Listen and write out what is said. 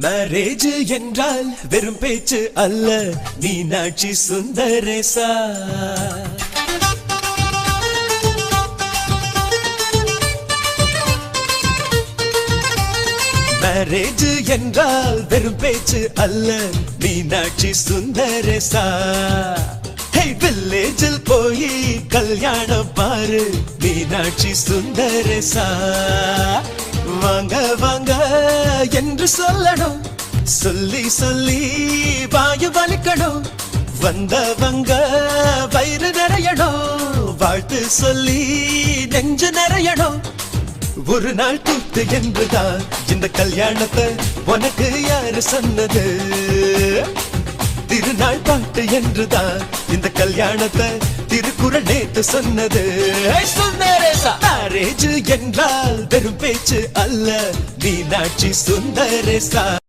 Marriage என்றால் வெறும் பேச்சு அல்ல, மீனாட்சி சுந்தரேசா. மேரேஜ் என்றால் வெறும் பேச்சு அல்ல, மீனாட்சி சுந்தரேசா. வில்லேஜில் போய் கல்யாணம் பாரு, மீனாட்சி சுந்தரேசா. வாங்க வாங்க என்று சொல்லணும், சொல்லி சொல்லி வாயு வலிக்கணும். வந்தவங்க வயிறு நிறையணும், வாழ்த்து சொல்லி நெஞ்சு நிறையணும். ஒரு நாள் கூத்து என்றுதான் இந்த கல்யாணத்தை உனக்கு யாரு சொன்னது? திருநாள் பாட்டு என்றுதான் இந்த கல்யாணத்தை திருக்குறள் நேத்து சொன்னது. மேரேஜ் என்றால் வெறும் பேச்சு அல்ல, மீனாட்சி சுந்தரேசா.